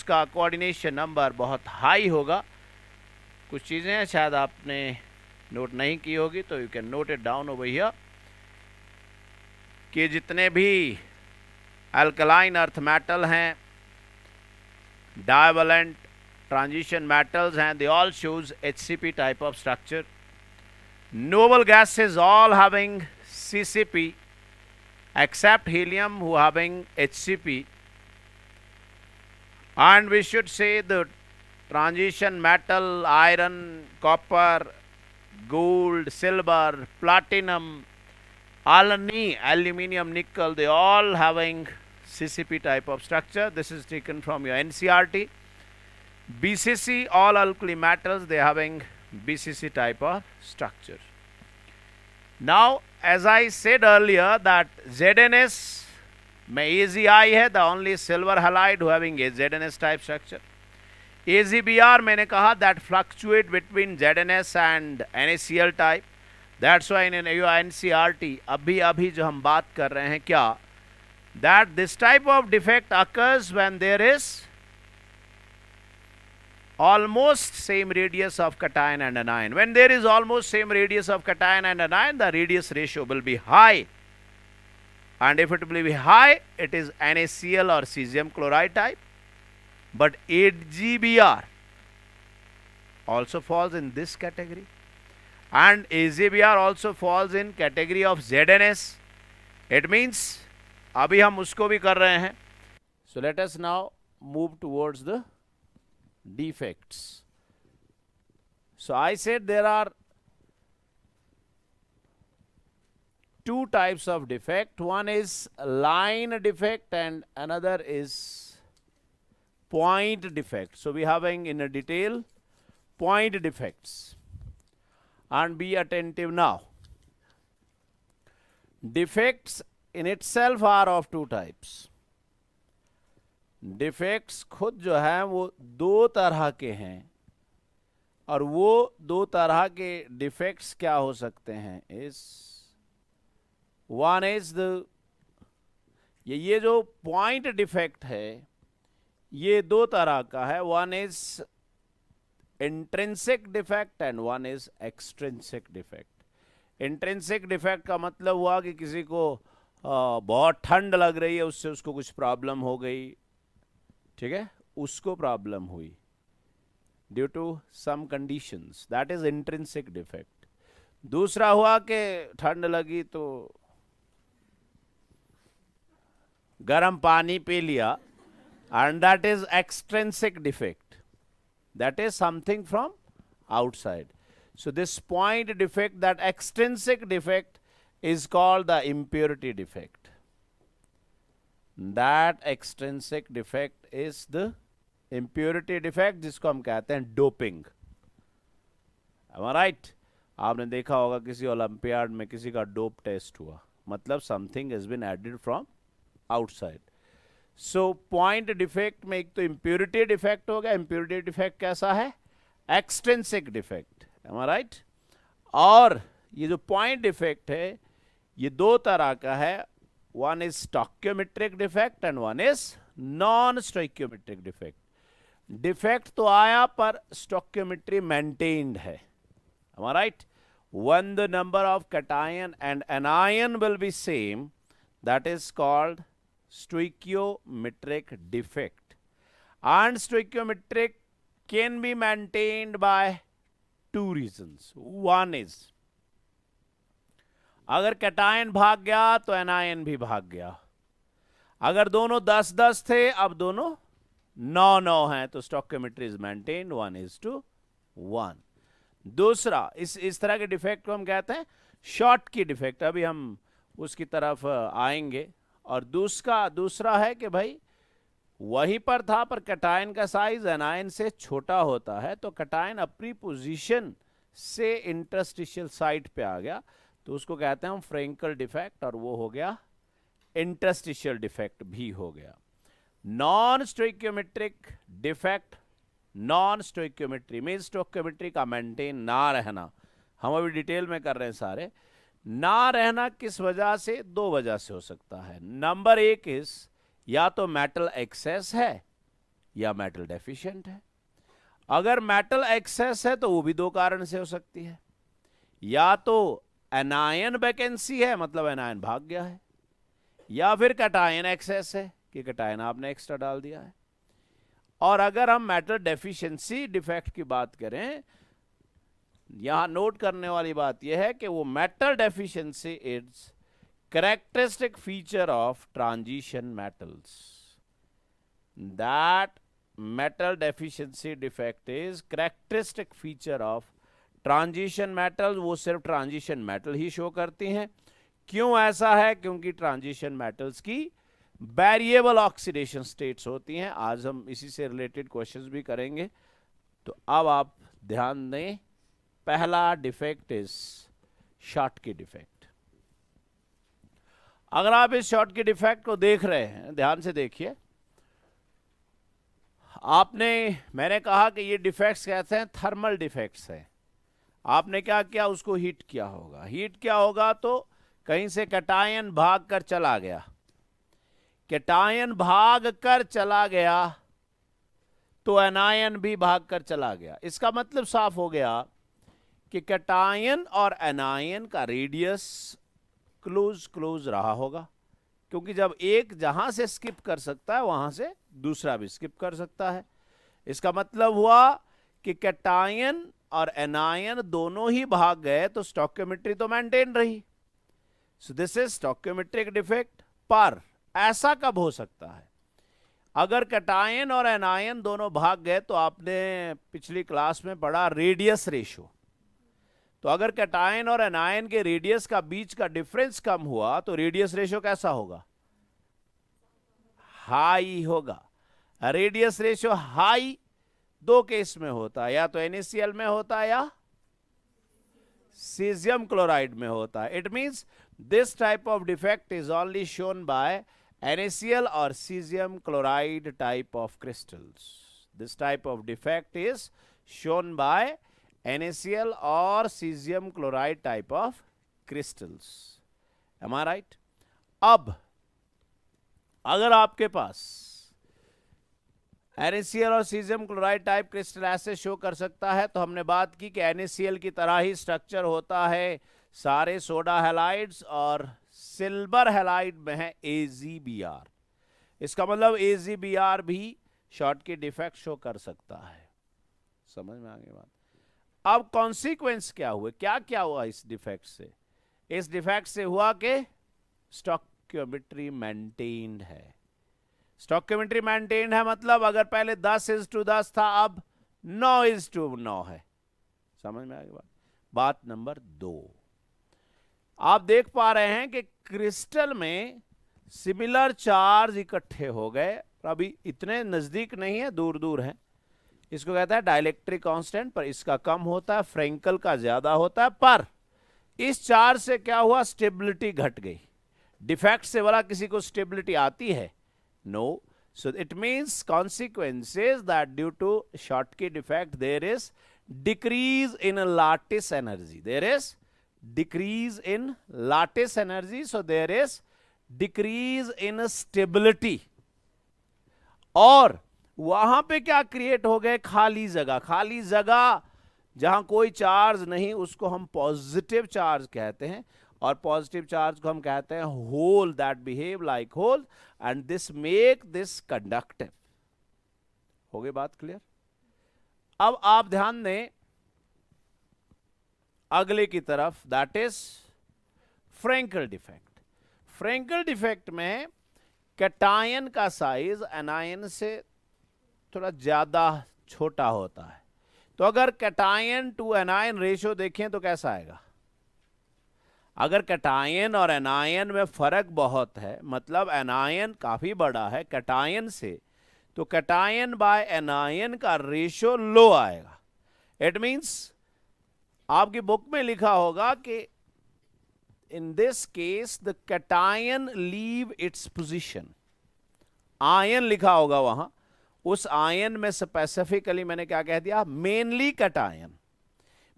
उसका coordination number बहुत high होगा। कुछ चीज़ें हैं शायद आपने नोट नहीं की होगी, तो you can note it down over here कि जितने भी अल्कलाइन अर्थ मेटल हैं, डाइवेलेंट ट्रांजिशन मेटल्स हैं, they all shows HCP type of structure. Noble gases all having CCP except helium who having HCP. And we should say the transition metal, iron, copper, gold, silver, platinum, aluminium, nickel, they all having CCP type of structure. This is taken from your NCERT. BCC, all alkali metals, they having BCC type of structure. Now, as I said earlier that ZNS में AZI है, the only silver halide who having a ZNS type structure. AZBr मैंने कहा that fluctuate between ZNS and NaCl type. That's why in your NCERT अभी जो हम बात कर रहे हैं क्या, that this type of defect occurs when there is almost same radius of cation and anion. When there is almost same radius of cation and anion, the radius ratio will be high. And if it will be high, it is NaCl or cesium chloride type. But AGBr also falls in this category. And AZBr also falls in category of ZNS. It means अभी हम उसको भी कर रहे हैं. So let us now move towards the defects. So I said there are two types of defect. One is line defect and another is point defect. So we having in a detail point defects. And be attentive now. Defects in itself are of two types. Defects खुद जो है वो दो तरह के हैं, और वो दो तरह के डिफेक्ट्स क्या हो सकते हैं इस वन इज द ये जो पॉइंट डिफेक्ट है ये दो तरह का है. One is intrinsic defect and one is extrinsic defect. Intrinsic defect का मतलब हुआ कि किसी को बहुत ठंड लग रही है, उससे उसको कुछ प्रॉब्लम हो गई, ठीक है, उसको प्रॉब्लम हुई due to some conditions, that is intrinsic defect. दूसरा हुआ कि ठंड लगी तो गर्म पानी पी लिया, and that is extrinsic defect, that is something from outside. So this point defect, that extrinsic defect, is called the impurity defect. That extrinsic defect is the impurity defect, जिसको हम कहते हैं डोपिंग. Am I right? आपने देखा होगा किसी olympiad में किसी का डोप टेस्ट हुआ, मतलब something has been added from outside. So point defect में एक तो impurity defect हो गया. impurity defect कैसा है? Extrinsic defect. Am I right? और ये जो पॉइंट डिफेक्ट है ये दो तरह का है. One is stoichiometric defect and one is non stoichiometric defect. Defect तो आया पर स्टोइकियोमेट्री मेंटेन्ड है. Am I right? When the number of cation and anion will be same, that is called stoichiometric defect. And stoichiometric can be maintained by two reasons. One is अगर cation भाग गया तो anion भी भाग गया. अगर दोनों 10-10 थे, अब दोनों 9-9 हैं, तो स्टोइकियोमेट्री इज मेंटेन्ड 1:1. दूसरा इस तरह के डिफेक्ट को हम कहते हैं शॉर्ट की डिफेक्ट. अभी हम उसकी तरफ आएंगे. और दूसरा है कि भाई वहीं पर था पर कैटायन का साइज एनायन से छोटा होता है, तो कैटायन अपनी पोजीशन से इंटरस्टिशियल साइट पे आ गया, तो उसको कहते हैं हम फ्रेंकल डिफेक्ट, और वो हो गया इंटरस्टिशियल डिफेक्ट भी हो गया. Non stoichiometric defect, non stoichiometry mean stoichiometry का मेंटेन ना रहना. हम अभी डिटेल में कर रहे हैं सारे. ना रहना किस वजह से? दो वजह से हो सकता है. नंबर एक इज या तो मेटल एक्सेस है या मेटल डेफिशिएंट है। अगर मेटल एक्सेस है तो वो भी दो कारण से हो सकती है, या तो एनायन वैकेंसी है मतलब एनायन भाग गया है, या फिर कैटायन एक्सेस है कि कैटायन आपने एक्स्ट्रा डाल दिया है। और अगर हम मेटल डेफिशिएंसी डिफेक्ट की बात करें, यहां नोट करने वाली बात यह है कि वो metal deficiency is characteristic feature of transition metals. That metal deficiency defect is characteristic feature of transition metals. वो सिर्फ transition metal ही शो करती हैं। क्यों ऐसा है? क्योंकि transition metals की variable oxidation states होती हैं। आज हम इसी से रिलेटेड क्वेश्चंस भी करेंगे। तो अब आप ध्यान दें, पहला डिफेक्ट इज शॉर्ट की डिफेक्ट। अगर आप इस शॉर्ट की डिफेक्ट को देख रहे हैं, ध्यान से देखिए, मैंने कहा कि ये डिफेक्ट्स कहते हैं थर्मल डिफेक्ट्स हैं। आपने क्या किया? उसको हीट किया होगा। हीट क्या होगा तो कहीं से कैटायन भाग कर चला गया, कैटायन भाग कर चला गया तो एनायन भी भाग कर चला गया। इसका मतलब साफ हो गया कि कैटायन और एनायन का रेडियस क्लोज रहा होगा, क्योंकि जब एक जहां से स्किप कर सकता है वहां से दूसरा भी स्किप कर सकता है। इसका मतलब हुआ कि कैटायन और एनायन दोनों ही भाग गए तो स्टोइकियोमेट्री तो मेंटेन रही। सो दिस इज स्टोइकियोमेट्रिक डिफेक्ट। पर ऐसा कब हो सकता है? अगर कैटायन और एनायन दोनों भाग गए तो आपने पिछली क्लास में पढ़ा रेडियस रेशो। तो अगर कैटायन और एनायन के रेडियस का बीच का डिफरेंस कम हुआ तो रेडियस रेशो कैसा होगा? हाई होगा। रेडियस रेशो हाई दो केस में होता है, या तो NaCl में होता है या सीजियम क्लोराइड में होता है। It means this type of defect is only shown by NaCl और caesium chloride type of crystals. This type of defect is shown by NaCl और caesium chloride type of crystals. Am I right? अब अगर आपके पास NaCl और caesium chloride type crystal ऐसे show कर सकता है, तो हमने बात की कि NaCl की तरह ही स्ट्रक्चर होता है सारे सोडा हैलाइड्स, और सिल्वर हैलाइड में है AgBr। इसका मतलब AgBr भी शॉर्ट की डिफेक्ट शो कर सकता है। समझ में आ गई बात? अब कॉन्सिक्वेंस क्या हुए? क्या क्या हुआ इस डिफेक्ट से? इस डिफेक्ट से हुआ कि स्टोइकियोमेट्री मेंटेन्ड है। स्टोइकियोमेट्री मेंटेन्ड है मतलब अगर पहले 10:10 था, अब 9:9 है। समझ में आ गई बात? बात नंबर 2, आप देख पा रहे हैं कि क्रिस्टल में सिमिलर चार्ज इकट्ठे हो गए। अभी इतने नजदीक नहीं है, दूर दूर हैं। इसको कहता है डाइलेक्ट्रिक कांस्टेंट, पर इसका कम होता है, फ्रेंकल का ज्यादा होता है। पर इस चार्ज से क्या हुआ? स्टेबिलिटी घट गई। डिफेक्ट से वाला किसी को स्टेबिलिटी आती है? No. So it means consequences that due to Schottky defect there is decrease in lattice energy. There is decrease in lattice energy, so there is decrease in stability. और वहां पे क्या क्रिएट हो गए? खाली जगह। खाली जगह जहां कोई चार्ज नहीं, उसको हम पॉजिटिव चार्ज कहते हैं, और पॉजिटिव चार्ज को हम कहते हैं hole that behave like hole, and this make this conductive. हो गई बात क्लियर? अब आप ध्यान दें अगले की तरफ, that is Frenkel defect. Frenkel defect में कैटायन का साइज एनायन से थोड़ा ज्यादा छोटा होता है। तो अगर कैटायन टू एनायन रेशियो देखें तो कैसा आएगा? अगर कैटायन और एनायन में फर्क बहुत है, मतलब एनायन काफी बड़ा है कैटायन से, तो कैटायन बाय एनायन का रेशियो लो आएगा। इट मींस आपकी बुक में लिखा होगा कि in this case the cation leave its position. Ion लिखा होगा वहां, उस आयन में स्पेसिफिकली मैंने क्या कह दिया? Mainly cation.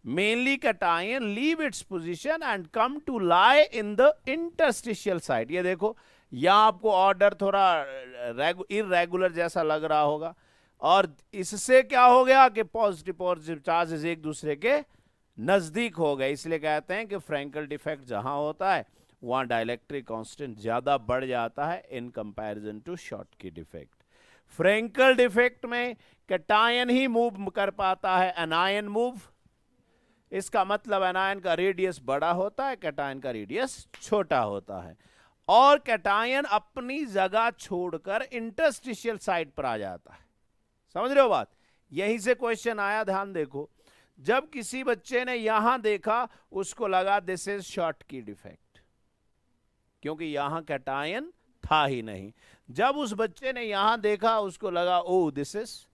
Mainly cation leave its position and come to lie in the interstitial side. ये देखो, यहां आपको ऑर्डर थोड़ा इररेगुलर जैसा लग रहा होगा, और इससे क्या हो गया कि पॉजिटिव पॉजिटिव चार्जेस एक दूसरे के नजदीक हो गए, इसलिए कहते हैं कि फ्रैंकल डिफेक्ट जहां होता है वहां डाइलेक्ट्रिक कांस्टेंट ज्यादा बढ़ जाता है in comparison to Schottky defect. Frenkel defect में कैटायन ही मूव कर पाता है, एनायन मूव, इसका मतलब एनायन का रेडियस बड़ा होता है, कैटायन का रेडियस छोटा होता है, और कैटायन अपनी जगह छोड़कर इंटरस्टिशियल साइड पर आ जाता है। समझ रहे हो बात? यहीं से क्वेश्चन आया, ध्यान देखो। जब किसी बच्चे ने यहां देखा उसको लगा दिस इज शॉटकी डिफेक्ट, क्योंकि यहां कैटायन था ही नहीं। जब उस बच्चे ने यहां देखा उसको लगा ओ दिस इज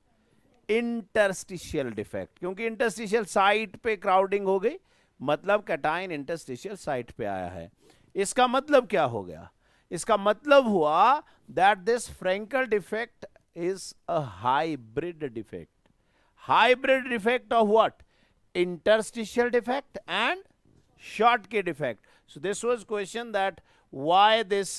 इंटरस्टिशियल डिफेक्ट, क्योंकि इंटरस्टिशियल साइट पे क्राउडिंग हो गई, मतलब कैटायन इंटरस्टिशियल साइट पे आया है। इसका मतलब क्या हो गया? इसका मतलब हुआ that this Frenkel defect is a hybrid defect. Hybrid defect of what? Interstitial defect and Schottky defect. So this was question that why this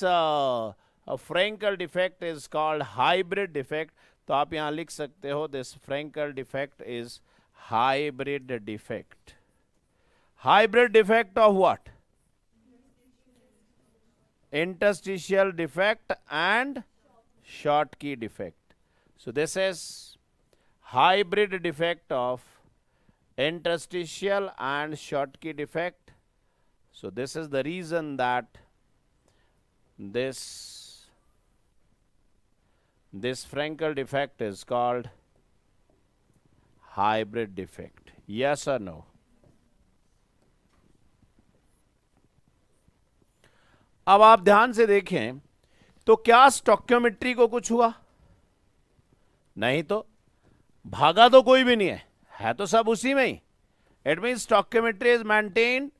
Frankel defect is called hybrid defect. तो आप यहां लिख सकते हो this Frankel defect is hybrid defect. Hybrid defect of what? Interstitial defect and Schottky defect. So this is hybrid defect of interstitial and Schottky defect. So this is the reason that this Frankel defect is called hybrid defect. Yes or no? अब आप ध्यान से देखें तो क्या stoichiometry को कुछ हुआ? नहीं तो भागा तो कोई भी नहीं है तो सब उसी में ही। It mean stoichiometry is maintained.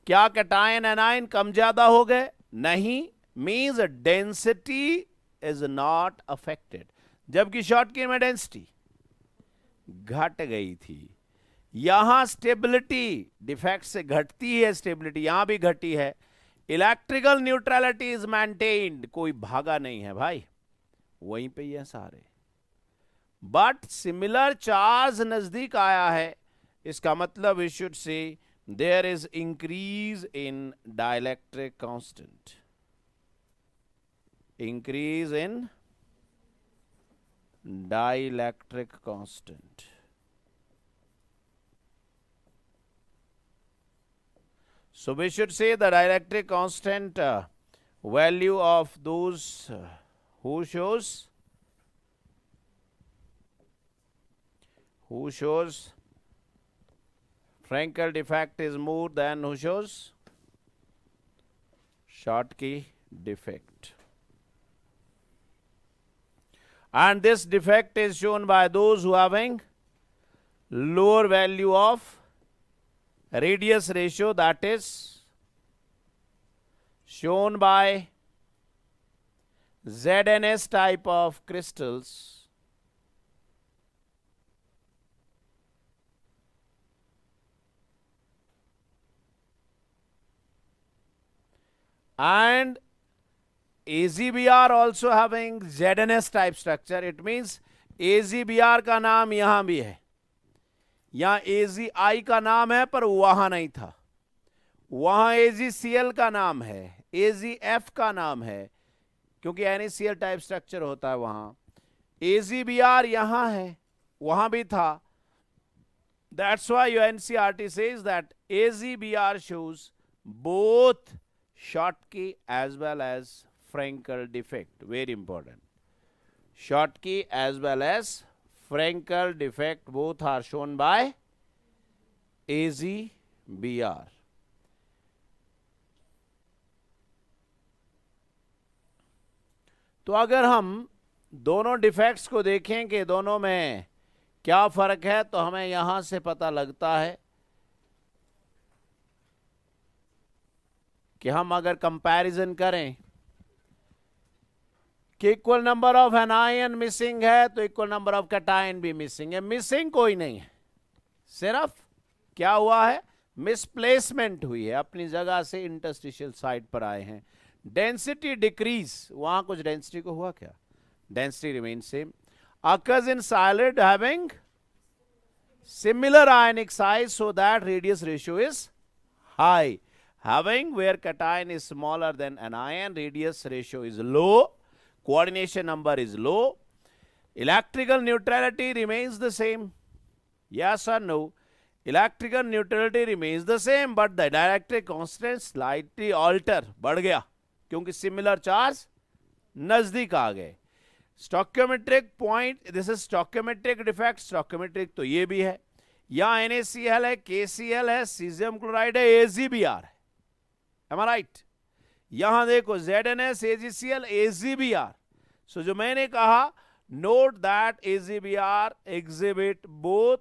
क्या कैटायन एनायन कम ज्यादा हो गए? नहीं, means density is not affected, जबकि शॉटकी में डेंसिटी घट गई थी। यहां स्टेबिलिटी डिफेक्ट से घटती है, स्टेबिलिटी यहां भी घटी है। इलेक्ट्रिकल न्यूट्रलिटी इज मेंटेन्ड, कोई भागा नहीं है भाई, वहीं पे ये सारे। बट सिमिलर चार्ज नजदीक आया है, इसका मतलब we should say there is increase in dielectric constant, increase in dielectric constant. So we should say the dielectric constant value of those who shows Frankel defect is more than who shows Schottky defect. And this defect is shown by those who having lower value of radius ratio, that is shown by ZNS type of crystals, and AZBR also having ZNS type structure. It means AZBR का नाम यहां भी है, यहां AZI का नाम है पर वहां नहीं था, वहां AZCL का नाम है, AZF का नाम है, क्योंकि NaCl टाइप स्ट्रक्चर होता है वहां। AZBR यहां है, वहां भी था। That's why your NCERT says that AZBR shows both Schottky as well as Frankel defect. Very important. Schottky as well as Frankel defect, both are shown by AZBR. तो अगर हम दोनों डिफेक्ट्स को देखें कि दोनों में क्या फर्क है, तो हमें यहां से पता लगता है कि हम अगर कंपैरिजन करें कि equal number of anion missing है तो इक्वल नंबर ऑफ कैटायन भी मिसिंग है। मिसिंग कोई नहीं है, सिर्फ क्या हुआ है, मिसप्लेसमेंट हुई है, अपनी जगह से इंटरस्टिशियल साइड पर आए हैं। डेंसिटी डिक्रीज, वहां कुछ डेंसिटी को हुआ क्या? Density remain same. occurs in solid having similar ionic size so that radius ratio is high. Having where cation is smaller than anion, radius ratio is low, coordination number is low. Electrical neutrality remains the same. Yes or no? Electrical neutrality remains the same, but the dielectric constant slightly alter, बढ़ गया, क्योंकि similar charge नजदीक आ गए. Stoichiometric point, this is stoichiometric defect. Stoichiometric तो ये भी है. यहाँ NaCl है, KCl है, cesium chloride है, AgBr है. Am I right? यहाँ देखो ZnS, AgCl, AgBr. So जो मैंने कहा, note that AgBr exhibit both.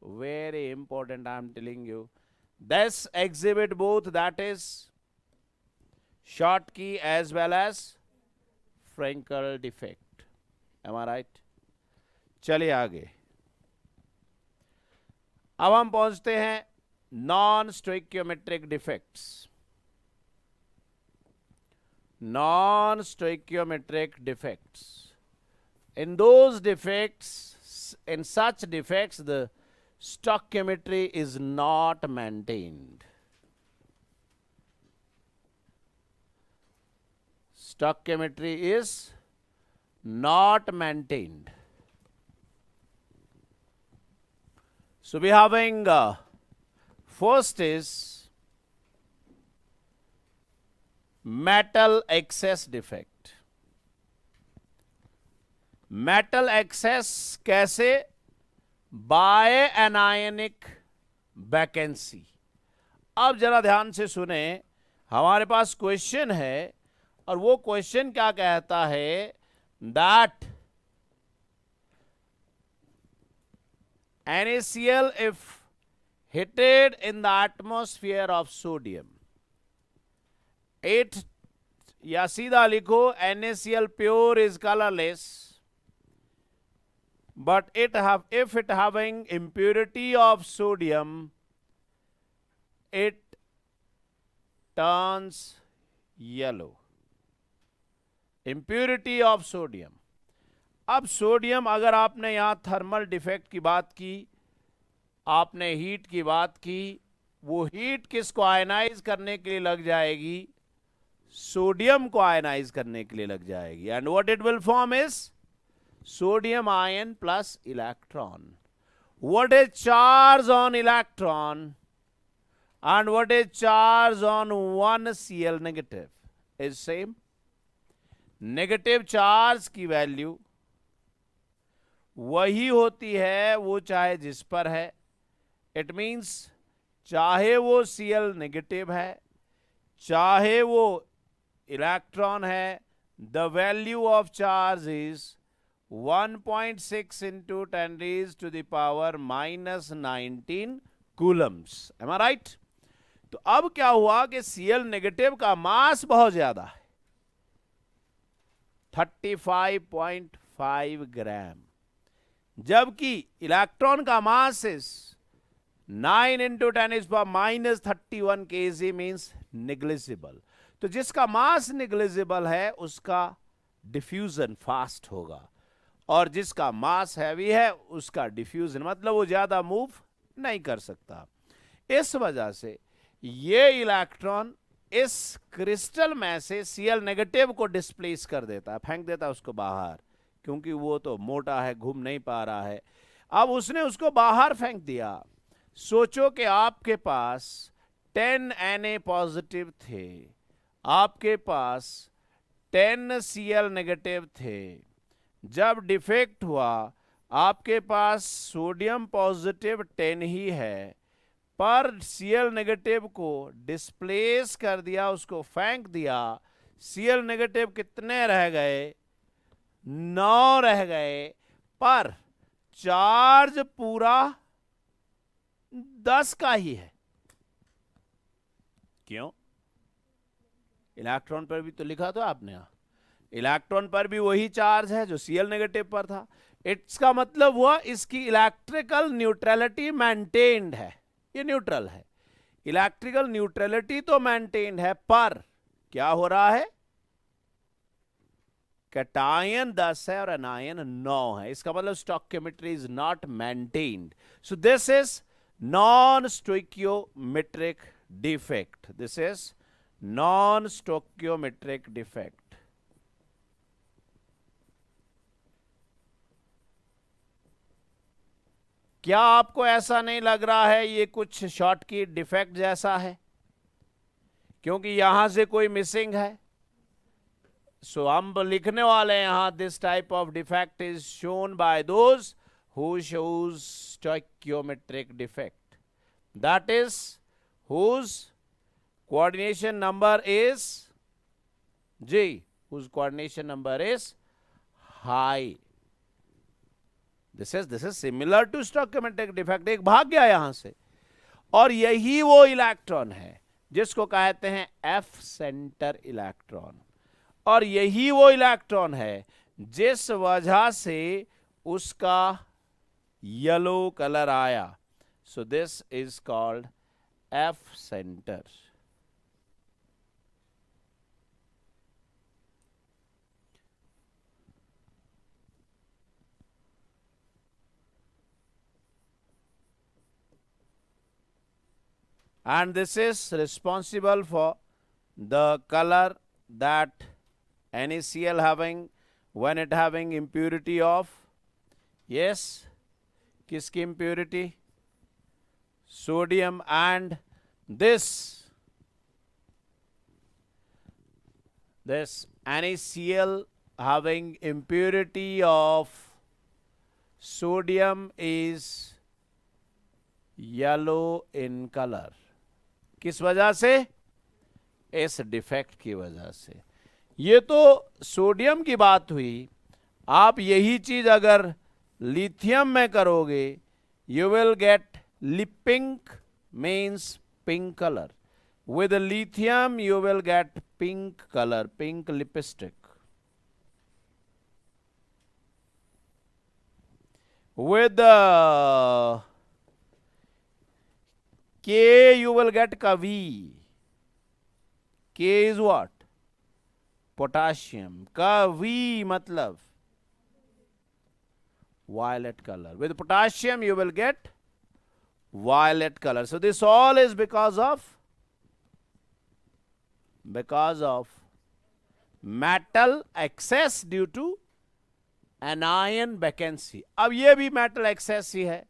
Very important, I am telling you. This exhibit both, that is Schottky as well as Frenkel defect. Am I right? चलिए आगे. अब हम पहुंचते हैं non stoichiometric defects. Non stoichiometric defects. In those defects, in such defects, the stoichiometry is not maintained. Stoichiometry is not maintained. So we are having first is metal excess defect. Metal excess कैसे? By anionic vacancy. अब जरा ध्यान से सुने, हमारे पास question है और वो क्वेश्चन क्या कहता है? That NaCl if heated in the atmosphere of sodium, it, या सीधा लिखो NaCl pure is colorless, but if it having impurity of sodium, it turns yellow. Impurity of sodium. अब सोडियम, अगर आपने यहां थर्मल डिफेक्ट की बात की, आपने हीट की बात की, वो हीट किसको आयनाइज करने के लिए लग जाएगी? सोडियम को आयनाइज करने के लिए लग जाएगी. And what it will form is sodium ion plus electron. What is charge on electron and what is charge on one Cl negative is same. Negative charge की वैल्यू वही होती है, वो चाहे जिस पर है. It means चाहे वो Cl नेगेटिव है, चाहे वो इलेक्ट्रॉन है, the value of charge is 1.6 into 10 raised to the power minus 19 coulombs. Am I right? तो अब क्या हुआ कि Cl नेगेटिव का मास बहुत ज्यादा है, 35.5 ग्राम, जबकि इलेक्ट्रॉन का mass is 9 into 10 is power minus 31 kg means negligible. तो जिसका मास निग्लिजिबल है उसका डिफ्यूजन फास्ट होगा, और जिसका मास हैवी है उसका डिफ्यूजन मतलब वो ज्यादा मूव नहीं कर सकता. इस वजह से ये इलेक्ट्रॉन इस क्रिस्टल में से Cl नेगेटिव को डिस्प्लेस कर देता है, फेंक देता है उसको बाहर, क्योंकि वो तो मोटा है, घूम नहीं पा रहा है. अब उसने उसको बाहर फेंक दिया. सोचो कि आपके पास 10 Na पॉजिटिव थे, आपके पास 10 Cl नेगेटिव थे. जब डिफेक्ट हुआ आपके पास सोडियम पॉजिटिव 10 ही है, पर Cl नेगेटिव को डिस्प्लेस कर दिया, उसको फेंक दिया. Cl नेगेटिव कितने रह गए? 9 रह गए, पर चार्ज पूरा 10 का ही है. क्यों? इलेक्ट्रॉन पर भी तो लिखा तो आपने, यहां इलेक्ट्रॉन पर भी वही चार्ज है जो Cl नेगेटिव पर था. इसका मतलब हुआ इसकी इलेक्ट्रिकल न्यूट्रलिटी मेंटेन्ड है, ये न्यूट्रल है. इलेक्ट्रिकल न्यूट्रलिटी तो मेंटेन्ड है, पर क्या हो रहा है? कैटायन 10 है और एनायन 9 है, इसका मतलब stoichiometry is not maintained. So this is non stoichiometric defect. This is non stoichiometric defect. क्या आपको ऐसा नहीं लग रहा है ये कुछ शॉर्ट की डिफेक्ट जैसा है, क्योंकि यहां से कोई मिसिंग है. सो हम लिखने वाले हैं यहां, this type of defect is shown by those who shows stoichiometric defect, that is whose coordination number is G, whose coordination number is high. This is similar to stoichiometric defect. एक भाग गया यहां से, और यही वो इलेक्ट्रॉन है जिसको कहते हैं एफ सेंटर इलेक्ट्रॉन, और यही वो इलेक्ट्रॉन है जिस वजह से उसका येलो कलर आया. सो this is called F centre. And this is responsible for the color that NaCl having when it having impurity of, yes, किसकी impurity? Sodium. And this NaCl having impurity of sodium is yellow in color. किस वजह से? इस defect की वजह से. ये तो सोडियम की बात हुई. आप यही चीज अगर लिथियम में करोगे, यू विल गेट लिपिंक, means pink colour. With lithium you will get pink colour, pink lipstick. With K you will get Kavi. K is what? Potassium. Kavi matlab violet color. With potassium you will get violet color. So this all is because of metal excess due to anion vacancy. अब ये भी metal excess ही है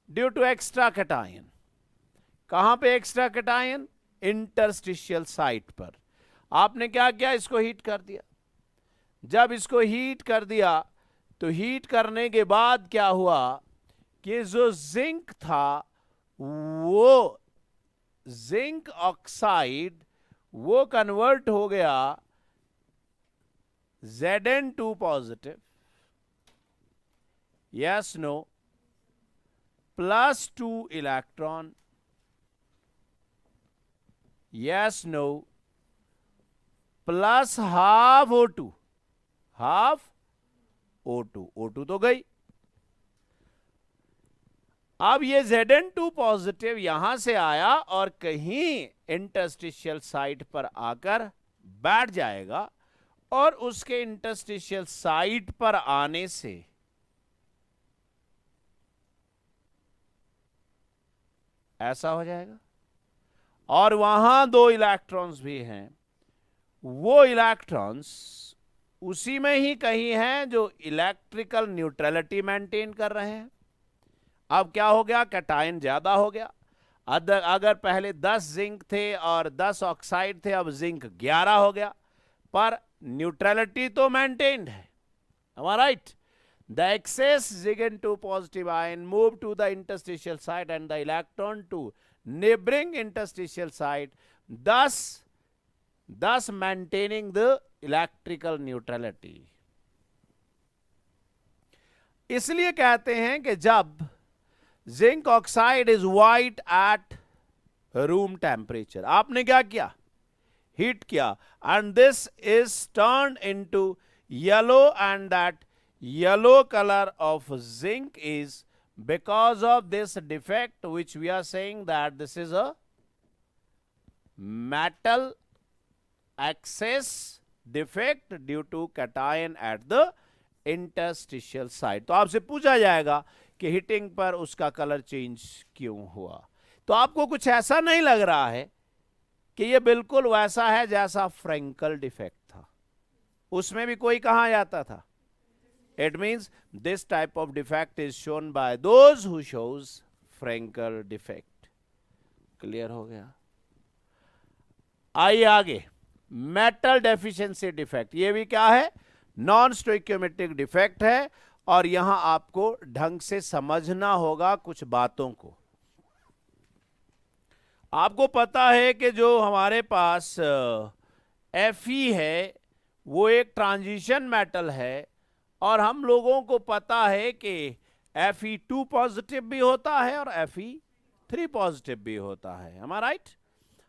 due to extra cation. कहां पे extra cation? Interstitial site पर. आपने क्या किया? इसको हीट कर दिया. जब इसको हीट कर दिया तो हीट करने के बाद क्या हुआ कि जो जिंक था वो जिंक ऑक्साइड वो कन्वर्ट हो गया Zn2 positive, yes no, +2 electron, yes no, plus half O2, half O2. O2 तो गई. अब ये Zn2 पॉजिटिव यहां से आया और कहीं इंटरस्टिशियल साइट पर आकर बैठ जाएगा, और उसके इंटरस्टिशियल साइट पर आने से ऐसा हो जाएगा. और वहां 2 इलेक्ट्रॉन्स भी हैं. वो इलेक्ट्रॉन्स उसी में ही कहीं हैं जो इलेक्ट्रिकल न्यूट्रलिटी मेंटेन कर रहे हैं. अब क्या हो गया? कैटायन ज्यादा हो गया. अगर पहले 10 जिंक थे और 10 ऑक्साइड थे, अब जिंक 11 हो गया, पर न्यूट्रलिटी तो मेंटेन्ड है. Am I right? The excess Zn2 positive ion move to the interstitial site and the electron to neighboring interstitial site, thus maintaining the electrical neutrality. इसलिए कहते हैं कि जब zinc oxide is white at room temperature, आपने क्या किया? Heat किया, and this is turned into yellow, and that yellow color of zinc is because of this defect, which we are saying that this is a metal excess defect due to cation at the interstitial site. तो आपसे पूछा जाएगा कि hitting पर उसका colour change क्यों हुआ। तो आपको कुछ ऐसा नहीं लग रहा है कि ये बिल्कुल वैसा है जैसा फ्रेंकल डिफेक्ट था, उसमें भी कोई कहां जाता था। It means this type of defect is shown by those who shows Frenkel defect. Clear हो गया। आइए आगे, मेटल डेफिशिएंसी डिफेक्ट। ये भी क्या है? नॉन स्टोइकियोमेट्रिक डिफेक्ट है, और यहां आपको ढंग से समझना होगा कुछ बातों को। आपको पता है कि जो हमारे पास Fe है वो एक ट्रांजिशन मेटल है, और हम लोगों को पता है कि Fe2 पॉजिटिव भी होता है और Fe3 पॉजिटिव भी होता है। am I right?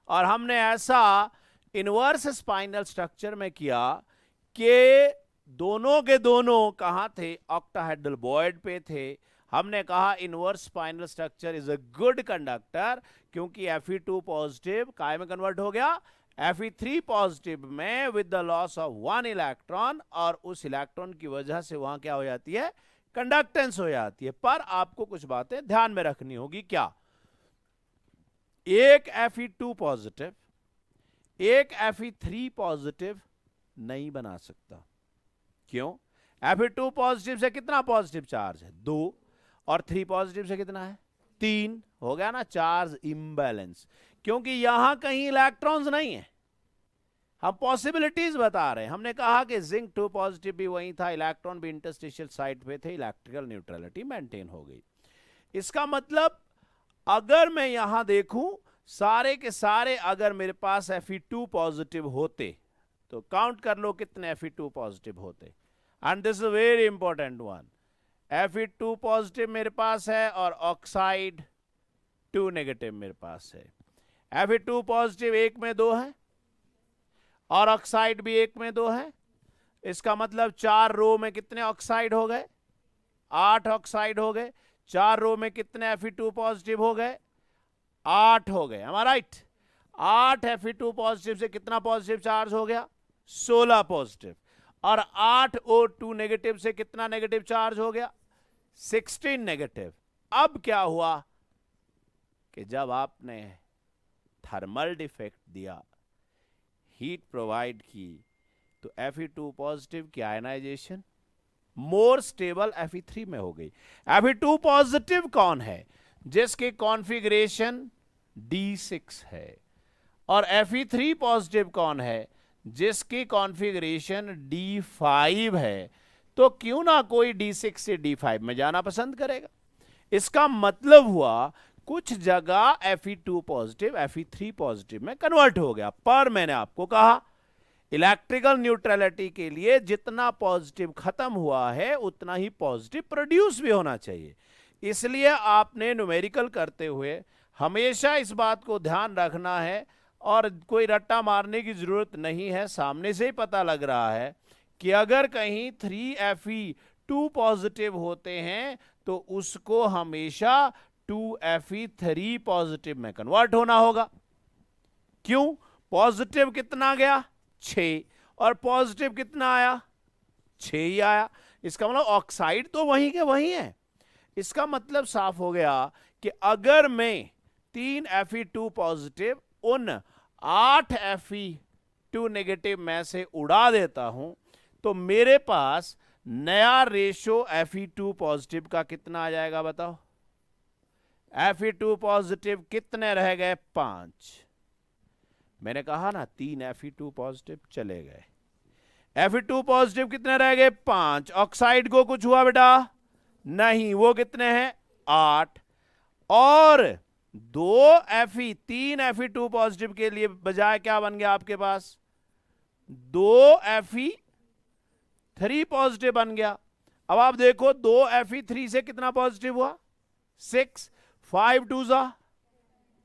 और हमने ऐसा इनवर्स स्पाइनल स्ट्रक्चर में किया कि दोनों के दोनों कहां थे? ऑक्टाहेड्रल बॉयड पे थे। हमने कहा inverse spinal structure is a good conductor, क्योंकि Fe2 पॉजिटिव काय में कन्वर्ट हो गया? Fe3 पॉजिटिव में with the loss of 1 electron, और उस इलेक्ट्रॉन की वजह से वहां क्या हो जाती है? कंडक्टेंस हो जाती है। पर आपको कुछ बातें ध्यान में रखनी होगी। क्या? एक Fe2 पॉजिटिव एक Fe3 पॉजिटिव नहीं बना सकता। क्यों? Fe2 पॉजिटिव से कितना पॉजिटिव चार्ज है? 2, और 3 पॉजिटिव से कितना है? 3। हो गया ना चार्ज इम्बैलेंस, क्योंकि यहां कहीं इलेक्ट्रॉन्स नहीं है। हम पॉसिबिलिटीज बता रहे हैं। हमने कहा कि जिंक 2 पॉजिटिव भी वहीं था, इलेक्ट्रॉन भी इंटरस्टिशियल साइट पे थे, इलेक्ट्रिकल न्यूट्रलिटी मेंटेन हो गई। इसका मतलब अगर मैं यहां देखूं सारे के सारे, अगर मेरे पास Fe2 पॉजिटिव होते तो काउंट कर लो कितने Fe2 पॉजिटिव होते। And this is very important one. Fe2 positive मेरे पास है और ऑक्साइड 2 नेगेटिव मेरे पास है। Fe2 पॉजिटिव 1 में 2 है और ऑक्साइड भी 1 में 2 है। इसका मतलब 4 रो में कितने ऑक्साइड हो गए? 8 ऑक्साइड हो गए। 4 रो में कितने Fe2 पॉजिटिव हो गए? 8 हो गए। am I right? 8 Fe2 positive से कितना पॉजिटिव चार्ज हो गया? 16 पॉजिटिव। और 8 O2 नेगेटिव से कितना नेगेटिव चार्ज हो गया? 16 नेगेटिव। अब क्या हुआ कि जब आपने थर्मल डिफेक्ट दिया, हीट प्रोवाइड की, तो Fe2 पॉजिटिव की आयनाइजेशन मोर स्टेबल Fe3 में हो गई। Fe2 पॉजिटिव कौन है? जिसकी कॉन्फ़िगरेशन D6 है। और Fe3 पॉजिटिव कौन है? जिसकी कॉन्फ़िगरेशन D5 है। तो क्यों ना कोई D6 से D5 में जाना पसंद करेगा। इसका मतलब हुआ कुछ जगह Fe2 पॉजिटिव Fe3 पॉजिटिव में कन्वर्ट हो गया। पर मैंने आपको कहा इलेक्ट्रिकल न्यूट्रलिटी के लिए जितना पॉजिटिव खत्म हुआ है उतना ही पॉजिटिव प्रोड्यूस भी होना चाहिए। इसलिए आपने न्यूमेरिकल करते हुए हमेशा इस बात को ध्यान रखना है, और कोई रट्टा मारने की जरूरत नहीं है। सामने से ही पता लग रहा है कि अगर कहीं 3Fe2 पॉजिटिव होते हैं तो उसको हमेशा 2Fe3 पॉजिटिव में कन्वर्ट होना होगा। क्यों? पॉजिटिव कितना गया? 6, और पॉजिटिव कितना आया? 6 ही आया। इसका मतलब ऑक्साइड तो वहीं के वहीं है। इसका मतलब साफ हो गया कि अगर मैं 3 Fe2 पॉजिटिव उन 8 Fe2 नेगेटिव में से उड़ा देता हूं तो मेरे पास नया रेशो Fe2 पॉजिटिव का कितना आ जाएगा? बताओ। Fe2 पॉजिटिव कितने रह गए? 5। मैंने कहा ना 3 Fe2 पॉजिटिव चले गए। Fe2 पॉजिटिव कितने रह गए? 5। ऑक्साइड को कुछ हुआ बेटा? नहीं। वो कितने हैं? 8। और 3 Fe2 पॉजिटिव के लिए बजाय क्या बन गया आपके पास? 2 Fe3 पॉजिटिव बन गया। अब आप देखो 2 Fe3 से कितना पॉजिटिव हुआ? 6। 5 2 जा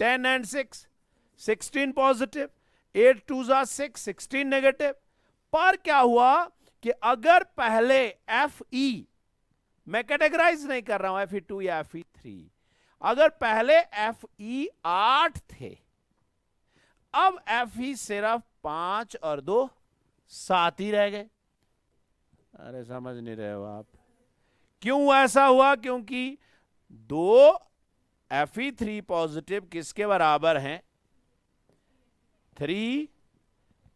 10 एंड 6 16 पॉजिटिव। 8 2 जा 6 16 नेगेटिव। पर क्या हुआ कि अगर पहले Fe, मैं कैटेगराइज नहीं कर रहा हूं Fe2 या Fe3, अगर पहले Fe 8 थे, अब Fe सिर्फ 5 और 2 7 ही रह गए। अरे समझ नहीं रहे हो आप। क्यों ऐसा हुआ? क्योंकि 2 Fe3 पॉजिटिव किसके बराबर हैं? 3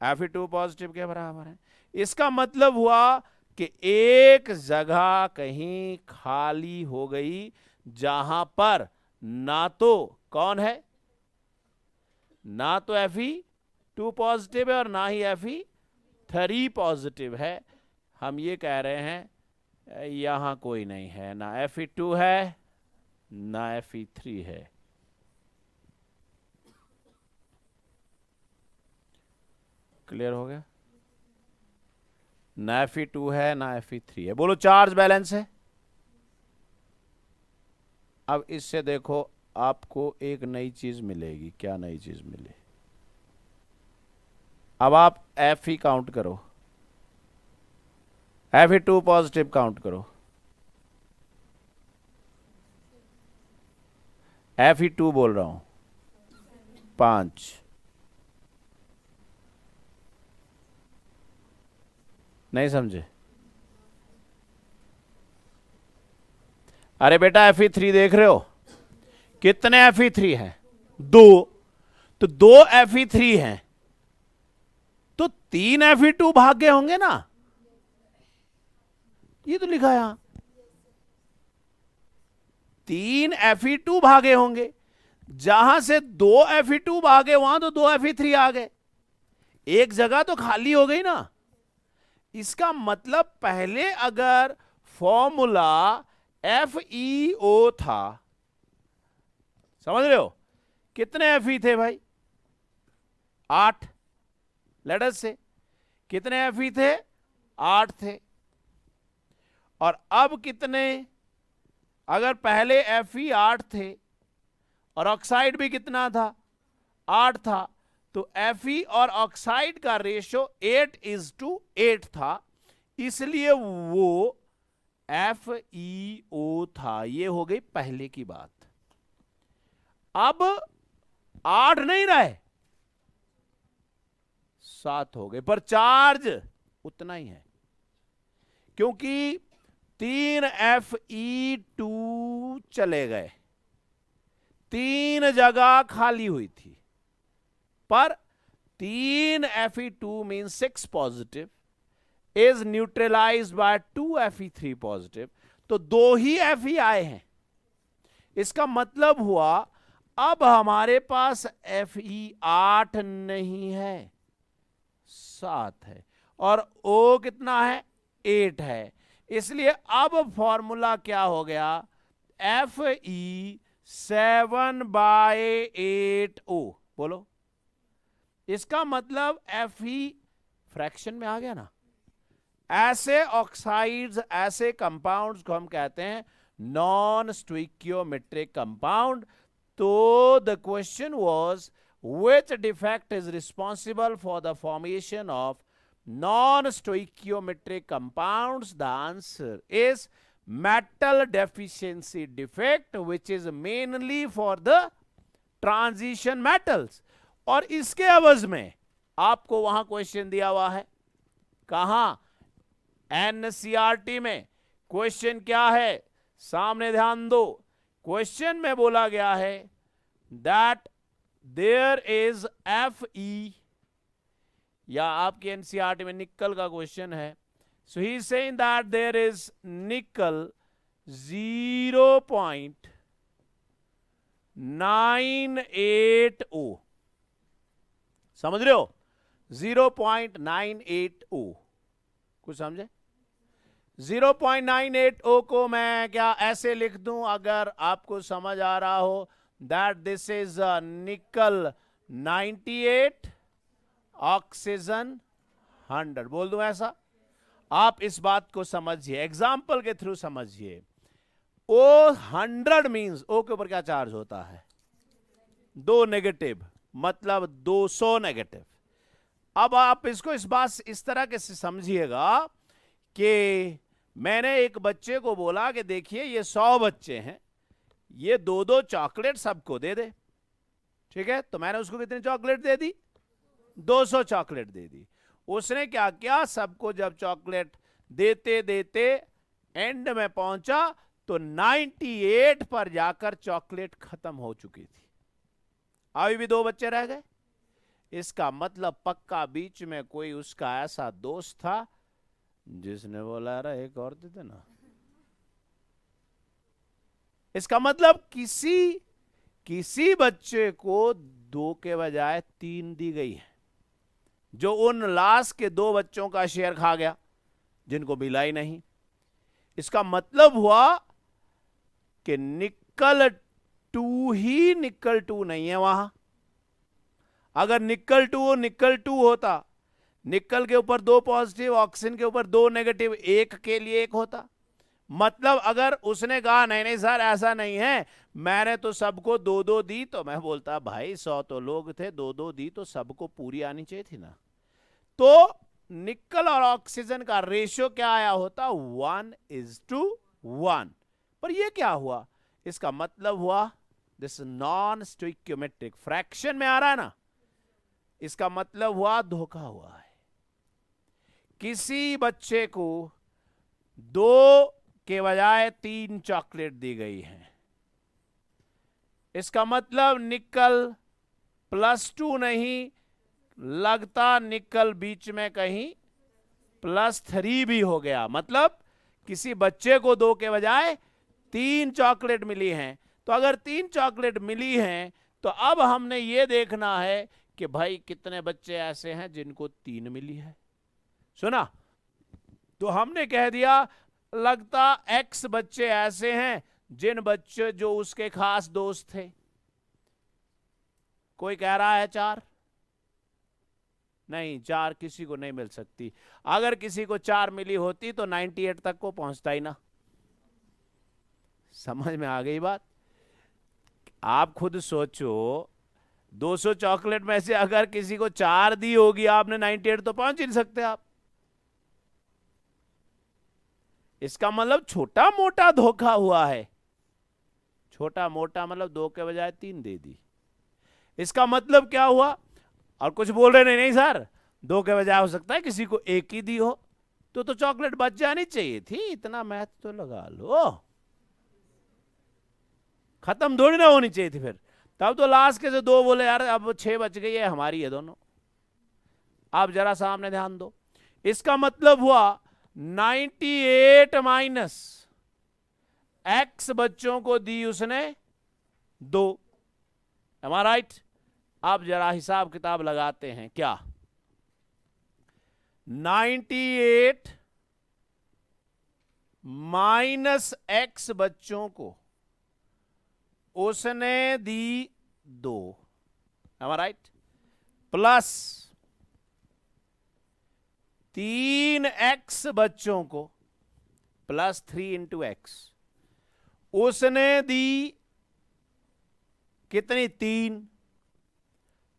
Fe2 पॉजिटिव के बराबर है। इसका मतलब हुआ कि एक जगह कहीं खाली हो गई जहां पर ना तो कौन है, ना तो Fe2 पॉजिटिव है और ना ही Fe3 पॉजिटिव है। हम ये कह रहे हैं यहां कोई नहीं है, ना Fe2 है ना Fe3 है। क्लियर हो गया? ना Fe2 है ना Fe3 है। बोलो चार्ज बैलेंस है। अब इससे देखो आपको एक नई चीज मिलेगी। क्या नई चीज मिले? अब आप Fe काउंट करो, Fe2 पॉजिटिव काउंट करो। Fe2 बोल रहा हूं 5। नहीं समझे? अरे बेटा Fe3 देख रहे हो? कितने Fe3 हैं? 2। तो 2 Fe3 हैं तो 3 Fe2 भागे होंगे ना। ये तो लिखा यहां 3 Fe2 भागे होंगे। जहां से 2 Fe2 भागे वहां तो 2 Fe3 आ गए। एक जगह तो खाली हो गई ना। इसका मतलब पहले अगर फॉर्मूला FeO था, समझ रहे हो? कितने Fe थे भाई? 8। लेट अस से कितने Fe थे? 8 थे। और अब कितने? अगर पहले Fe 8 थे और ऑक्साइड भी कितना था? 8 था, तो Fe और ऑक्साइड का रेशो 8:8 था, इसलिए वो FeO था। ये हो गई पहले की बात। अब 8 नहीं रहे, 7 हो गए, पर चार्ज उतना ही है क्योंकि 3 Fe2 चले गए। 3 जगह खाली हुई थी, पर 3 Fe2 means 6 positive is neutralised by 2 Fe3 positive. तो 2 ही Fe आए हैं। इसका मतलब हुआ अब हमारे पास Fe 8 नहीं है, 7 है, और O कितना है? 8 है। इसलिए अब फॉर्मूला क्या हो गया? Fe 7/8O। बोलो, इसका मतलब Fe फ्रैक्शन में आ गया ना। ऐसे ऑक्साइड्स, ऐसे कंपाउंड्स को हम कहते हैं नॉन स्टोइकियोमेट्रिक कंपाउंड। तो the question was which defect is responsible for the formation of non-stoichiometric compounds? The answer is metal deficiency defect, which is mainly for the transition metals. और इसके एवज में आपको वहां क्वेश्चन दिया हुआ है। कहां? NCERT में। क्वेश्चन क्या है? सामने ध्यान दो। क्वेश्चन में बोला गया है दैट देयर इज Fe, या आपकी एनसीईआरटी में निकल का क्वेश्चन है। So he is saying that there is nickel 0.98O। समझ रहे हो? 0.98O। कुछ समझे? 0.98O को मैं क्या ऐसे लिख दूं अगर आपको समझ आ रहा हो? दैट दिस इज निकल 98, ऑक्सीजन 100। बोल दूं ऐसा? आप इस बात को समझिए, एग्जाम्पल के थ्रू समझिए। O 100 मींस O के ऊपर क्या चार्ज होता है? 2 नेगेटिव, मतलब 200 नेगेटिव। अब आप इसको इस तरह के से समझिएगा कि मैंने एक बच्चे को बोला कि देखिए ये 100 बच्चे हैं, ये 2-2 चॉकलेट सबको दे दे। ठीक है, तो मैंने उसको कितनी चॉकलेट दे दी? 200 चॉकलेट दे दी। उसने क्या किया, सबको जब चॉकलेट देते देते एंड में पहुंचा तो 98 पर जाकर चॉकलेट खत्म हो चुकी थी। अभी भी 2 बच्चे रह गए। इसका मतलब पक्का बीच में कोई उसका ऐसा दोस्त था जिसने बोला अरे एक और दे देना। इसका मतलब किसी बच्चे को 2 के बजाय 3 दी गई है, जो उन लास्ट के 2 बच्चों का शेयर खा गया जिनको मिला ही नहीं। इसका मतलब हुआ कि निकल 2 ही निकल 2 नहीं है वहां। अगर निकल 2 होता, निकल के ऊपर 2 पॉजिटिव, ऑक्सीजन के ऊपर 2 नेगेटिव, एक के लिए एक होता। मतलब अगर उसने कहा नहीं नहीं सर ऐसा नहीं है, मैंने तो सबको 2-2 दी, तो मैं बोलता भाई 100 तो लोग थे, 2-2 दी तो सबको पूरी आनी चाहिए थी ना। तो निकल और ऑक्सीजन का रेशियो क्या आया होता, 1:1। पर ये क्या हुआ, इसका मतलब हुआ दिस नॉन स्टोइकियोमेट्रिक फ्रैक्शन में आ रहा है ना, इसका मतलब हुआ धोखा हुआ है। किसी बच्चे को 2 के बजाय 3 चॉकलेट दी गई है। इसका मतलब निकल +2 नहीं, लगता निकल बीच में कहीं +3 भी हो गया। मतलब किसी बच्चे को 2 के बजाय 3 चॉकलेट मिली हैं। तो अगर 3 चॉकलेट मिली हैं तो अब हमने ये देखना है कि भाई कितने बच्चे ऐसे हैं जिनको 3 मिली है। सुना? तो हमने कह दिया लगता X बच्चे ऐसे हैं जिन बच्चे जो उसके खास दोस्त थे। कोई कह रहा है 4, नहीं 4 किसी को नहीं मिल सकती। अगर किसी को 4 मिली होती तो 98 तक को पहुंचता ही ना। समझ में आ गई बात? आप खुद सोचो, 200 चॉकलेट में से अगर किसी को 4 दी होगी आपने, 98 तो पहुंच ही नहीं सकते आप। इसका मतलब छोटा मोटा धोखा हुआ है। छोटा मोटा मतलब 2 के बजाय 3 दे दी। इसका मतलब क्या हुआ? और कुछ बोल रहे नहीं सर 2 के बजाय हो सकता है किसी को 1 ही दी हो, तो चॉकलेट बच जानी चाहिए थी। इतना मैथ तो लगा लो, खत्म थोड़ी ना होनी चाहिए थी फिर। तब तो लास्ट के जो 2 बोले यार अब 6 बच गई है, हमारी है दोनों। आप जरा सामने ध्यान दो। इसका मतलब हुआ 98 माइनस X बच्चों को दी उसने 2। Am I right? आप जरा हिसाब किताब लगाते हैं क्या? 98 माइनस X बच्चों को उसने दी 2। Am I right? Plus 3X बच्चों को प्लस 3 इंटू X उसने दी कितनी? 3।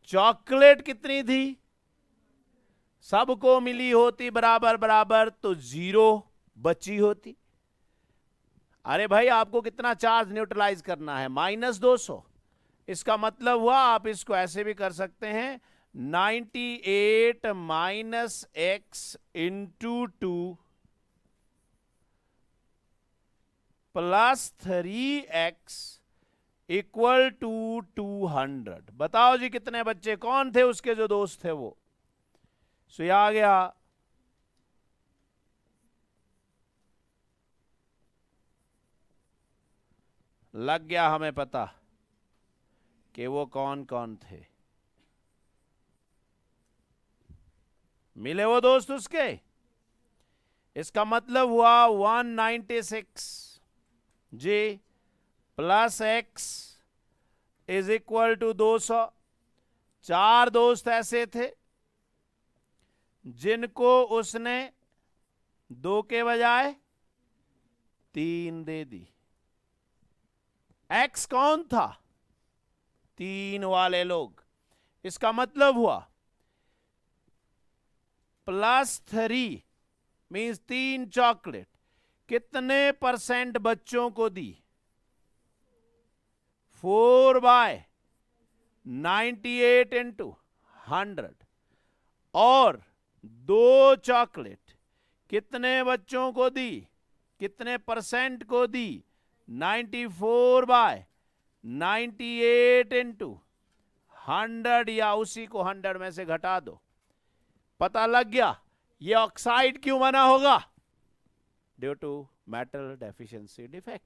चॉकलेट कितनी थी? सबको मिली होती बराबर बराबर तो 0 बची होती। अरे भाई आपको कितना चार्ज न्यूट्रलाइज करना है? -200। इसका मतलब हुआ आप इसको ऐसे भी कर सकते हैं, 98 minus X into 2 plus 3X equal to 200। बताओ जी कितने बच्चे, कौन थे उसके जो दोस्त थे वो? सो आ गया लग गया हमें पता कि वो कौन कौन थे। मिले वो दोस्त उसके। इसका मतलब हुआ 196 g plus X is equal to 200। 4 दोस्त ऐसे थे जिनको उसने 2 के बजाय 3 दे दी। X कौन था? 3 वाले लोग। इसका मतलब हुआ +3 मीन्स 3 चॉकलेट कितने % बच्चों को दी? 4/98 इंटू 100। और 2 चॉकलेट कितने बच्चों को दी, कितने परसेंट को दी, 94/98 इंटू 100 या उसी को 100 में से घटा दो। पता लग गया ये ऑक्साइड क्यों बना होगा, due to metal deficiency defect.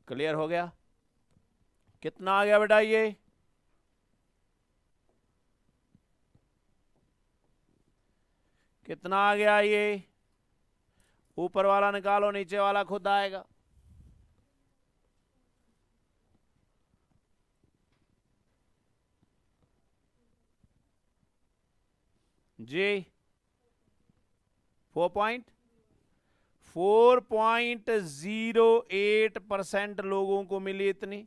Clear हो गया? कितना आ गया बेटा ये? कितना आ गया ये? ऊपर वाला निकालो, नीचे वाला खुद आएगा। जी 4.08% लोगों को मिली इतनी।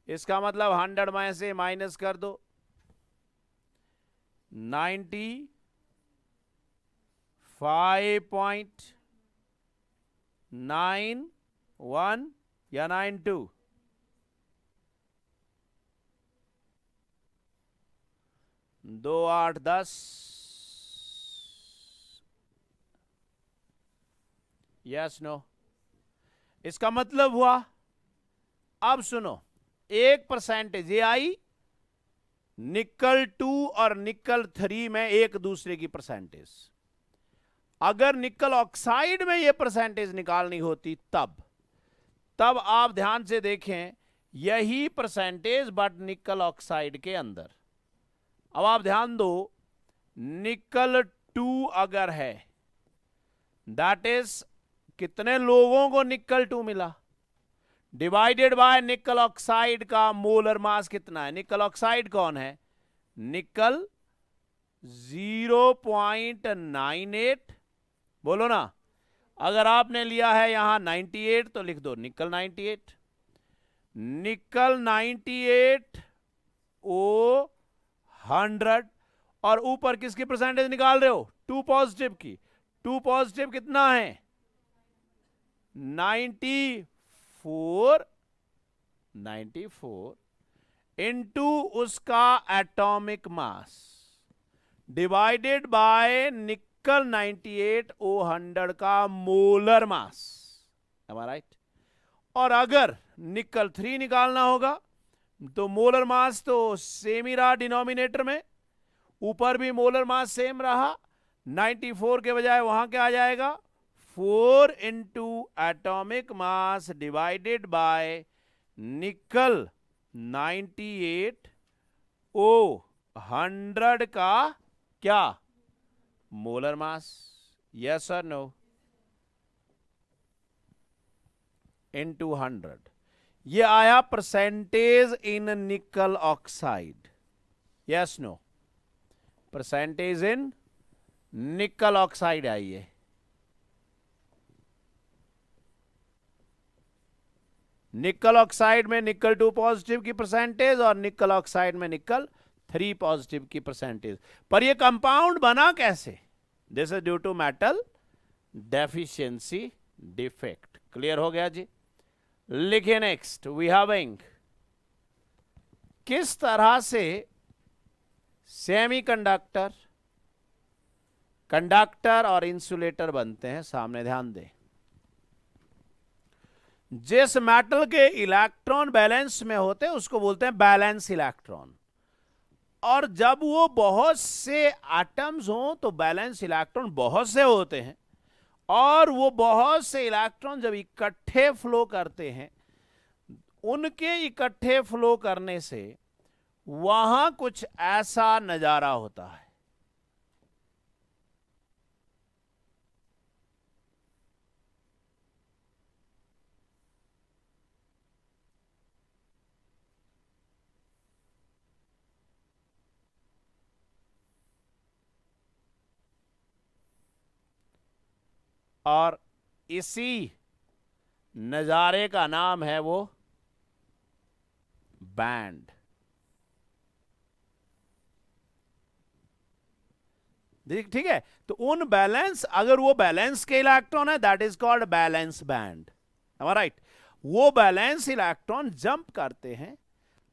इसका मतलब 100 में से माइनस कर दो, 95.91 या 92, 2 8 10, यस नो। इसका मतलब हुआ, अब सुनो, 1% ये आई निकल 2 और निकल 3 में एक दूसरे की परसेंटेज। अगर निकल ऑक्साइड में ये परसेंटेज निकालनी होती तब आप ध्यान से देखें, यही परसेंटेज बट निकल ऑक्साइड के अंदर। अब आप ध्यान दो, निकल 2 अगर है, दैट इज कितने लोगों को निकल 2 मिला, डिवाइडेड बाय निकल ऑक्साइड का मोलर मास कितना है। निकल ऑक्साइड कौन है? निकल 0.98, बोलो ना। अगर आपने लिया है यहां 98 तो लिख दो निकल 98, निकल 98 O 100, और ऊपर किसकी परसेंटेज निकाल रहे हो? 2 पॉजिटिव की। 2 पॉजिटिव कितना है? 94 इंटू उसका atomic mass divided by nickel 98 O 100 का molar mass. Am I right? और अगर निकल 3 निकालना होगा तो मोलर मास तो सेम ही रहा डिनोमिनेटर में, ऊपर भी मोलर मास सेम रहा, 94 के बजाय वहां क्या आ जाएगा? 4 into atomic mass divided by nickel 98 O 100 का क्या? Molar mass. यस और नो? इंटू 100, ये आया percentage in nickel oxide. Yes no? Percentage in nickel oxide आई है। निकल ऑक्साइड में निकल 2 पॉजिटिव की परसेंटेज और निकल ऑक्साइड में निकल 3 पॉजिटिव की परसेंटेज। पर ये कंपाउंड बना कैसे? This is due to metal deficiency defect. Clear हो गया जी? लिखिए नेक्स्ट, वी हैविंग किस तरह से सेमीकंडक्टर, कंडक्टर और इंसुलेटर बनते हैं। सामने ध्यान दें, जिस मेटल के इलेक्ट्रॉन बैलेंस में होते हैं उसको बोलते हैं बैलेंस इलेक्ट्रॉन, और जब वो बहुत से एटम्स हों तो बैलेंस इलेक्ट्रॉन बहुत से होते हैं, और वो बहुत से इलेक्ट्रॉन जब इकट्ठे फ्लो करते हैं, उनके इकट्ठे फ्लो करने से वहां कुछ ऐसा नजारा होता है। और इसी नजारे का नाम है वो बैंड। ठीक है? तो उन बैलेंस, अगर वो बैलेंस के इलेक्ट्रॉन है, that is called balance band. Right? वो बैलेंस इलेक्ट्रॉन जंप करते हैं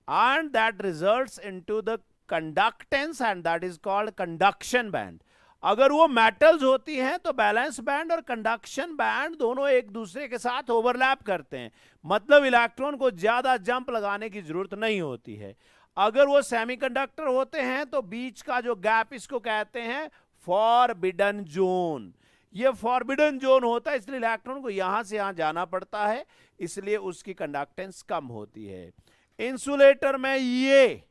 and that results into the conductance and that is called conduction band. अगर वो मेटल्स होती हैं तो बैलेंस बैंड और कंडक्शन बैंड दोनों एक दूसरे के साथ ओवरलैप करते हैं, मतलब इलेक्ट्रॉन को ज्यादा जंप लगाने की जरूरत नहीं होती है। अगर वो सेमीकंडक्टर होते हैं तो बीच का जो गैप, इसको कहते हैं फॉरबिडन जोन। ये फॉरबिडन जोन होता है, इसलिए इलेक्ट्रॉन को यहां से यहां जाना पड़ता है, इसलिए उसकी कंडक्टेंस कम होती है। इंसुलेटर में ये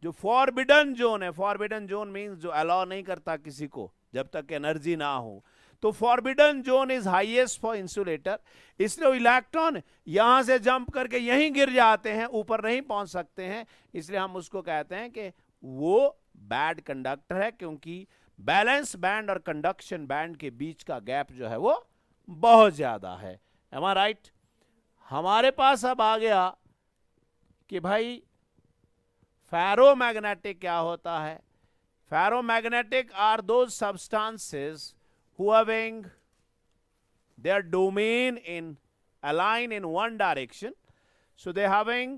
जो फॉरबिडन जोन है, फॉरबिडन जोन मींस जो अलाउ नहीं करता किसी को जब तक एनर्जी ना हो, तो forbidden zone is highest for insulator, इसलिए इलेक्ट्रॉन यहां से जंप करके यहीं गिर जाते हैं, ऊपर नहीं पहुंच सकते हैं, इसलिए हम उसको कहते हैं कि वो बैड कंडक्टर है, क्योंकि बैलेंस बैंड और कंडक्शन बैंड के बीच का गैप जो है वो बहुत ज्यादा है। M I right? हमारे पास अब आ गया कि भाई फेरोमैग्नेटिक क्या होता है। Ferromagnetic are those substances who having their domain in align in one direction, so they having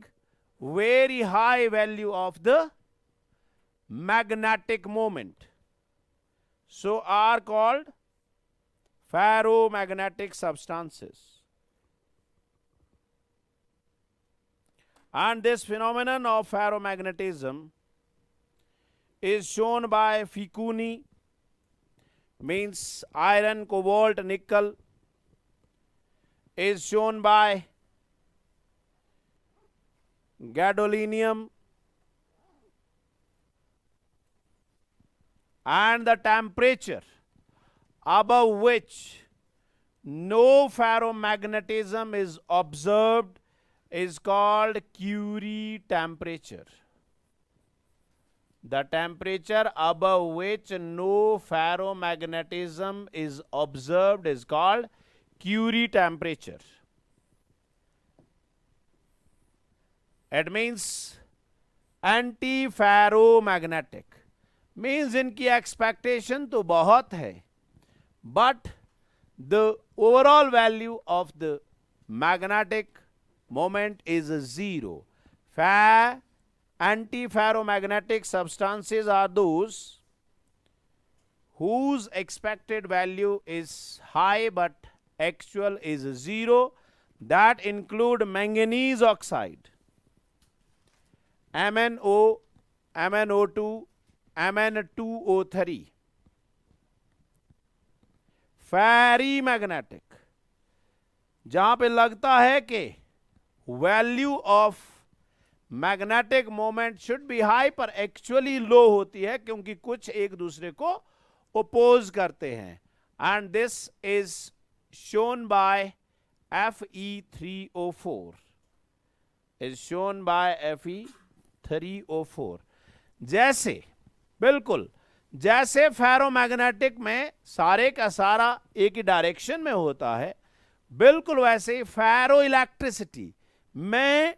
very high value of the magnetic moment, so are called ferromagnetic substances. And this phenomenon of ferromagnetism is shown by Ficuni, means iron, cobalt, nickel, is shown by gadolinium, and the temperature above which no ferromagnetism is observed is called Curie temperature. The temperature above which no ferromagnetism is observed is called Curie temperature. It means anti-ferromagnetic, means इनकी expectation तो बहुत है, but the overall value of the magnetic moment is 0. Anti-ferromagnetic substances are those whose expected value is high but actual is 0. That include manganese oxide, MnO, MnO2, Mn2O3. फेरीमैग्नेटिक, जहां पे लगता है कि value of magnetic moment should be high पर actually लो होती है, क्योंकि कुछ एक दूसरे को ओपोज करते हैं, and this is shown bye Fe3O4, is shown bye Fe3O4। जैसे बिल्कुल जैसे फेरोमैग्नेटिक में सारे का सारा एक ही डायरेक्शन में होता है, बिल्कुल वैसे ही फेरो इलेक्ट्रिसिटी में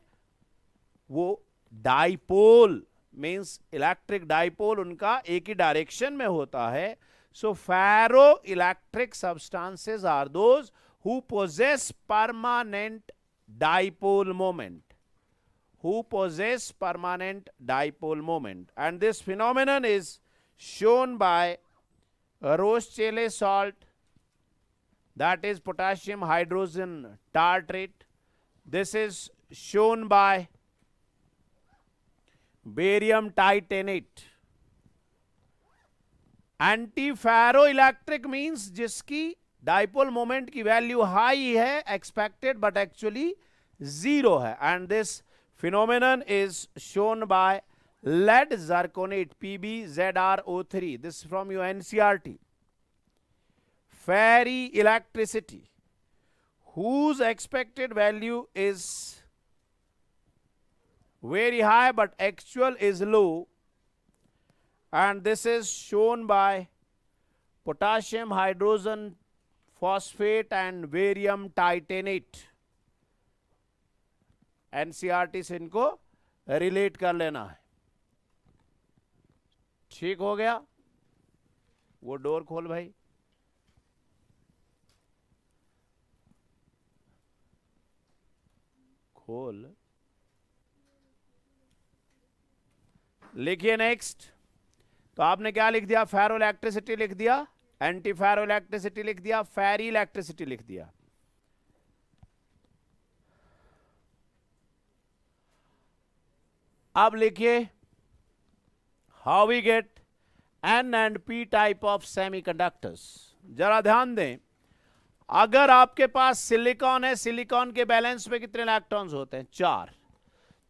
वो डाइपोल मींस इलेक्ट्रिक डाइपोल उनका एक ही डायरेक्शन में होता है। So ferro electric substances are those who possess permanent dipole moment, who possess permanent dipole moment, and this phenomenon is shown by Roche-Chalais salt, that is potassium hydrogen tartrate. This is shown by barium titanate. Anti-ferroelectric means जिसकी dipole moment की value high है expected but actually 0 है, and this phenomenon is shown by lead zirconate, PbZrO3. This is from your NCERT. Ferroelectricity whose expected value is very high but actual is low, and this is shown by potassium hydrogen phosphate and barium titanate. NCERT से इनको relate कर लेना है। ठीक हो गया? वो door खोल भाई। खोल। लिखिए नेक्स्ट। तो तो आपने क्या लिख दिया, फेरो इलेक्ट्रिसिटी लिख दिया, एंटी फेरो इलेक्ट्रिसिटी लिख दिया, फेरी इलेक्ट्रिसिटी लिख दिया। अब लिखिए how we get n and p type of semiconductors. जरा ध्यान दें, अगर आपके पास सिलिकॉन है, सिलिकॉन के बैलेंस में कितने इलेक्ट्रॉन्स होते हैं,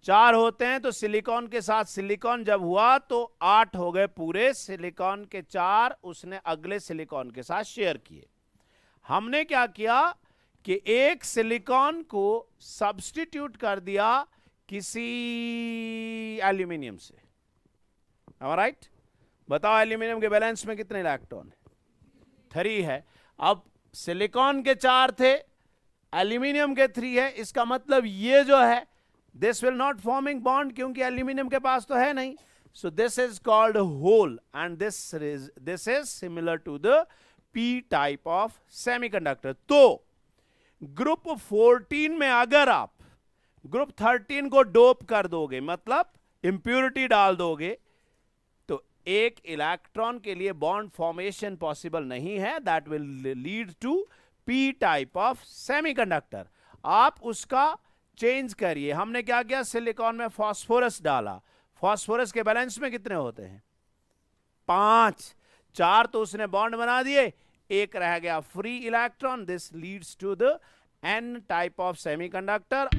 4 होते हैं। तो सिलिकॉन के साथ सिलिकॉन जब हुआ तो 8 हो गए पूरे, सिलिकॉन के 4 उसने अगले सिलिकॉन के साथ शेयर किए। हमने क्या किया कि एक सिलिकॉन को सब्स्टिट्यूट कर दिया किसी एल्यूमिनियम से। राइट, बताओ एल्यूमिनियम के बैलेंस में कितने इलेक्ट्रॉन है, 3 है। अब सिलिकॉन के 4 थे, एल्यूमिनियम के 3 है। इसका मतलब ये जो है this will not forming bond, क्योंकि एल्यूमिनियम के पास तो है नहीं। So this is called hole and this is similar to the p type of semiconductor. तो ग्रुप 14 में अगर आप ग्रुप 13 को डोप कर दोगे, मतलब इंप्यूरिटी डाल दोगे, तो एक इलेक्ट्रॉन के लिए बॉन्ड फॉर्मेशन पॉसिबल नहीं है। That will lead to p type of semiconductor. आप उसका चेंज करिए। हमने क्या किया, सिलिकॉन में फास्फोरस डाला। फास्फोरस के बैलेंस में कितने होते हैं, 5। 4 तो उसने बॉन्ड बना दिए, 1 रह गया free electron. This leads to the n type of semiconductor.